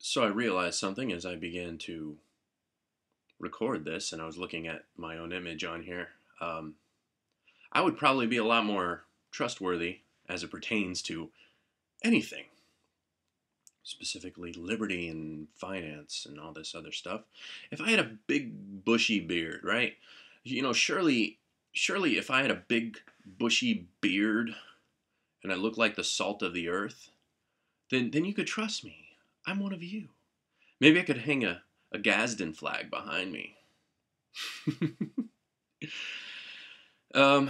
So I realized something as I began to record this, and I was looking at my own image on here. Um, I would probably be a lot more trustworthy as it pertains to anything, specifically liberty and finance and all this other stuff, if I had a big bushy beard, right? Surely, if I had a big bushy beard and I looked like the salt of the earth, then you could trust me. I'm one of you. Maybe I could hang a Gadsden flag behind me. um,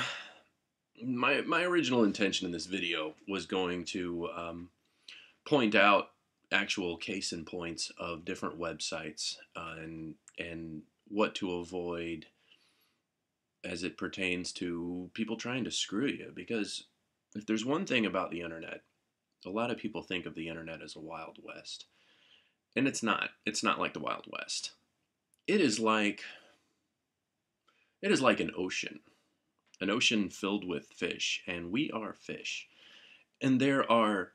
my original intention in this video was going to point out actual case in points of different websites and what to avoid as it pertains to people trying to screw you. Because if there's one thing about the internet, a lot of people think of the internet as a Wild West. And it's not. It's not like the Wild West. It is like an ocean filled with fish, and we are fish. And there are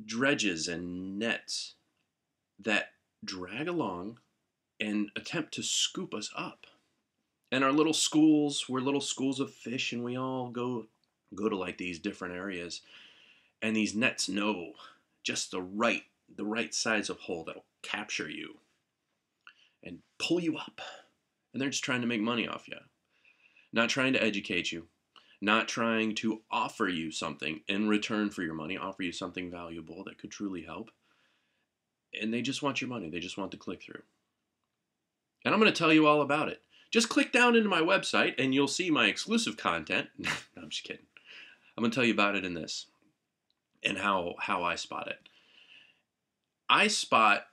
dredges and nets that drag along and attempt to scoop us up. And our little schools, we're little schools of fish, and we all go to like these different areas, and these nets know just the right size of hole that'll capture you and pull you up. And they're just trying to make money off you. Not trying to educate you, not trying to offer you something in return for your money, offer you something valuable that could truly help. And they just want your money. They just want the click through. And I'm going to tell you all about it. Just click down into my website and you'll see my exclusive content. No, I'm just kidding. I'm going to tell you about it in this and how I spot it. I spot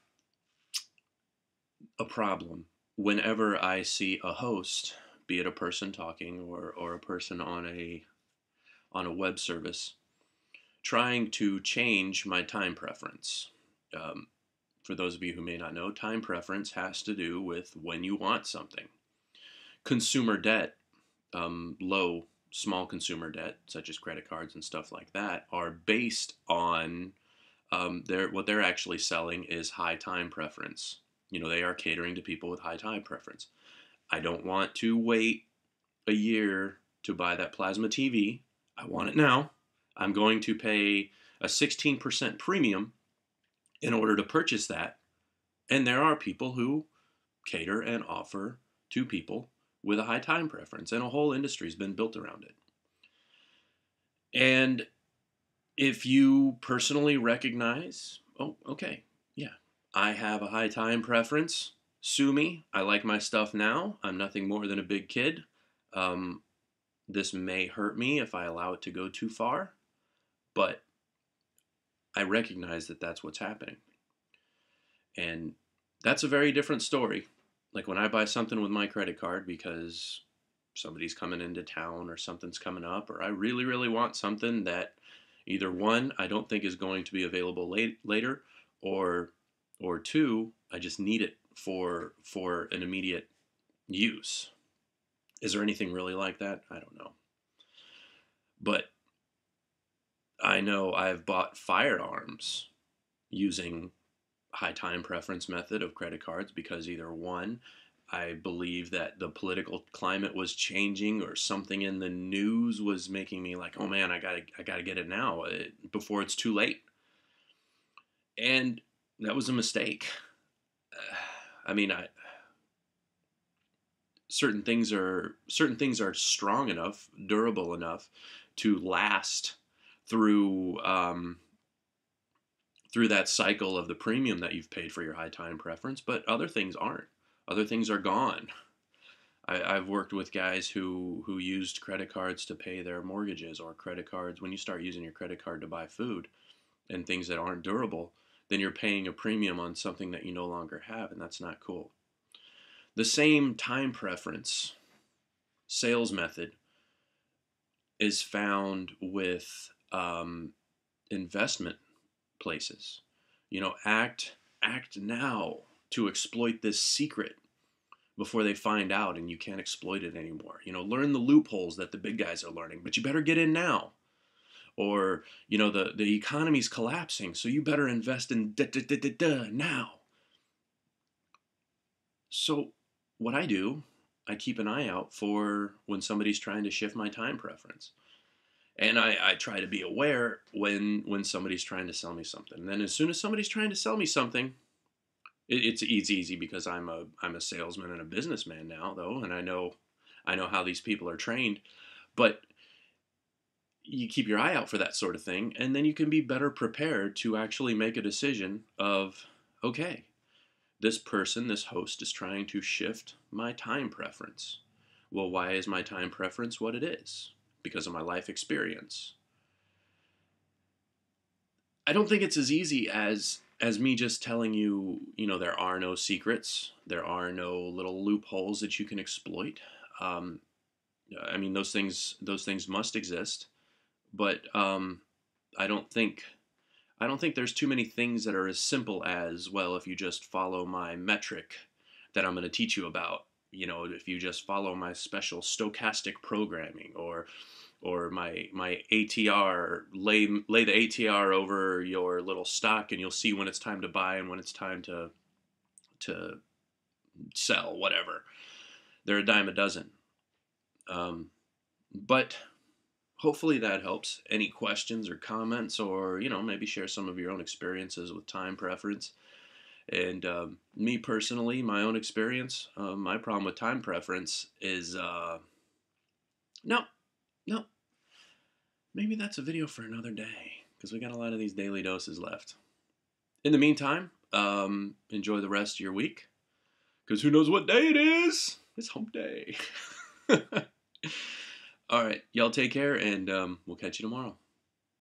a problem whenever I see a host, be it a person talking or a person on a web service, trying to change my time preference. For those of you who may not know, time preference has to do with when you want something. Consumer debt, small consumer debt, such as credit cards and stuff like that, are based on what they're actually selling is high time preference. They are catering to people with high time preference. I don't want to wait a year to buy that plasma TV. I want it now. I'm going to pay a 16% premium in order to purchase that. And there are people who cater and offer to people with a high time preference, and a whole industry's been built around it. And if you personally recognize, oh, okay, yeah, I have a high time preference, sue me. I like my stuff now. I'm nothing more than a big kid. This may hurt me if I allow it to go too far, but I recognize that that's what's happening. And that's a very different story. Like when I buy something with my credit card because somebody's coming into town or something's coming up, or I really, really want something that either one, I don't think is going to be available later, or two, I just need it for an immediate use. Is there anything really like that? I don't know. But I know I've bought firearms using high time preference method of credit cards because either one, I believe that the political climate was changing, or something in the news was making me like, oh man, I gotta get it now before it's too late. And that was a mistake. I mean, certain things are strong enough, durable enough to last through that cycle of the premium that you've paid for your high time preference, but other things aren't. Other things are gone. I've worked with guys who used credit cards to pay their mortgages, or credit cards. When you start using your credit card to buy food and things that aren't durable, then you're paying a premium on something that you no longer have, and that's not cool. The same time preference sales method is found with investment places. Act now to exploit this secret before they find out and you can't exploit it anymore. Learn the loopholes that the big guys are learning, but you better get in now. Or, the economy's collapsing, so you better invest in now. So what I do, I keep an eye out for when somebody's trying to shift my time preference. And I try to be aware when somebody's trying to sell me something. And then as soon as somebody's trying to sell me something, it's easy because I'm a salesman and a businessman now though, and I know how these people are trained. But you keep your eye out for that sort of thing, and then you can be better prepared to actually make a decision of, okay, this person, this host is trying to shift my time preference. Well, why is my time preference what it is? Because of my life experience. I don't think it's as easy as me just telling you, there are no secrets, there are no little loopholes that you can exploit. Um, I mean, those things must exist, but I don't think I don't think there's too many things that are as simple as, well, if you just follow my metric that I'm going to teach you about, if you just follow my special stochastic programming, or my ATR, lay the ATR over your little stock and you'll see when it's time to buy and when it's time to sell, whatever. They're a dime a dozen. But hopefully that helps. Any questions or comments, or maybe share some of your own experiences with time preference. And me personally, my own experience, my problem with time preference is no, no. Maybe that's a video for another day because we got a lot of these daily doses left. In the meantime, enjoy the rest of your week because who knows what day it is? It's hump day. All right, y'all take care, and we'll catch you tomorrow.